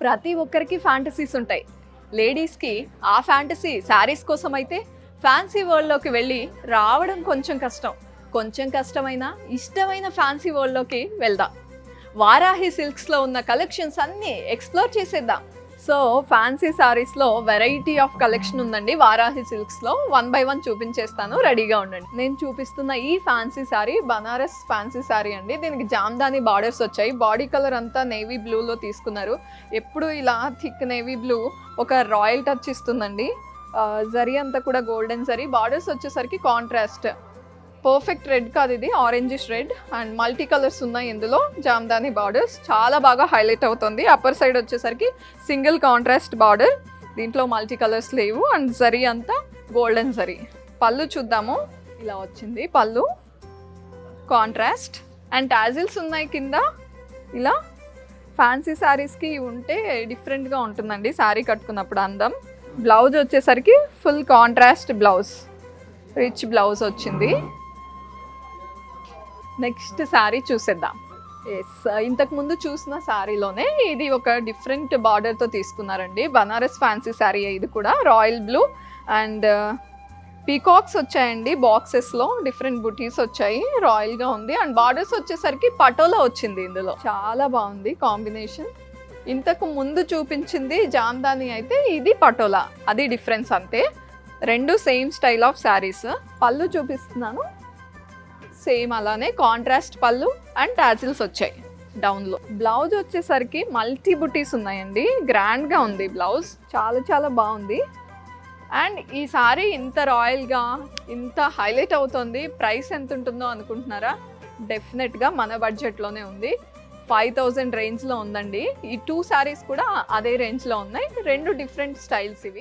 ప్రతి ఒక్కరికి ఫ్యాంటసీస్ ఉంటాయి. లేడీస్కి ఆ ఫ్యాంటసీ శారీస్ కోసం అయితే ఫ్యాన్సీ వరల్డ్లోకి వెళ్ళి రావడం కొంచెం కష్టమైన ఇష్టమైన ఫ్యాన్సీ వరల్డ్లోకి వెళ్దాం. వారాహి సిల్క్స్లో ఉన్న కలెక్షన్స్ అన్నీ ఎక్స్ప్లోర్ చేసేద్దాం. సో ఫ్యాన్సీ శారీస్లో వెరైటీ ఆఫ్ కలెక్షన్ ఉందండి వారాహి సిల్క్స్లో. 1 by 1 చూపించేస్తాను, రెడీగా ఉండండి. నేను చూపిస్తున్న ఈ ఫ్యాన్సీ శారీ బనారస్ ఫ్యాన్సీ శారీ అండి. దీనికి జామ్దాని బార్డర్స్ వచ్చాయి. బాడీ కలర్ అంతా నేవీ బ్లూలో తీసుకున్నారు. ఎప్పుడు ఇలా థిక్ నేవీ బ్లూ ఒక రాయల్ టచ్ ఇస్తుందండి. జరీ అంతా కూడా గోల్డెన్ జరీ. బార్డర్స్ వచ్చేసరికి కాంట్రాస్ట్, పర్ఫెక్ట్ రెడ్ కాదు ఇది, orangish red and multi colours ఉన్నాయి ఇందులో. జామ్దాని బార్డర్స్ చాలా బాగా హైలైట్ అవుతుంది. అప్పర్ సైడ్ వచ్చేసరికి సింగిల్ కాంట్రాస్ట్ బార్డర్, దీంట్లో మల్టీ కలర్స్ లేవు అండ్ జరీ అంతా గోల్డెన్ జరీ. పళ్ళు చూద్దాము. ఇలా వచ్చింది పళ్ళు, కాంట్రాస్ట్ అండ్ టాజిల్స్ ఉన్నాయి కింద. ఇలా ఫ్యాన్సీ శారీస్కి ఉంటే డిఫరెంట్గా ఉంటుందండి శారీ కట్టుకున్నప్పుడు అందం. బ్లౌజ్ వచ్చేసరికి full contrast blouse, rich blouse వచ్చింది. నెక్స్ట్ శారీ చూసేద్దాం. ఎస్, ఇంతకుముందు చూసిన శారీలోనే ఇది ఒక డిఫరెంట్ బార్డర్తో తీసుకున్నారండి. బనారస్ ఫ్యాన్సీ శారీ ఇది కూడా. రాయల్ బ్లూ అండ్ పీకాక్స్ వచ్చాయండి బాక్సెస్లో, డిఫరెంట్ బుటీస్ వచ్చాయి. రాయల్గా ఉంది అండ్ బార్డర్స్ వచ్చేసరికి పటోలా వచ్చింది ఇందులో. చాలా బాగుంది కాంబినేషన్. ఇంతకు ముందు చూపించింది జామ్దాని అయితే ఇది పటోలా, అది డిఫరెన్స్ అంతే. రెండు సేమ్ స్టైల్ ఆఫ్ శారీస్. పళ్ళు చూపిస్తున్నాను, సేమ్ అలానే కాంట్రాస్ట్ పళ్ళు అండ్ టాజిల్స్ వచ్చాయి డౌన్లో. బ్లౌజ్ వచ్చేసరికి మల్టీ బుటీస్ ఉన్నాయండి. గ్రాండ్గా ఉంది బ్లౌజ్, చాలా బాగుంది. అండ్ ఈ సారీ ఇంత రాయల్గా ఇంత హైలైట్ అవుతుంది. ప్రైస్ ఎంత ఉంటుందో అనుకుంటున్నారా? డెఫినెట్గా మన బడ్జెట్లోనే ఉంది. 5000 రేంజ్లో ఉందండి. ఈ 2 శారీస్ కూడా అదే రేంజ్లో ఉన్నాయి. రెండు డిఫరెంట్ స్టైల్స్ ఇవి.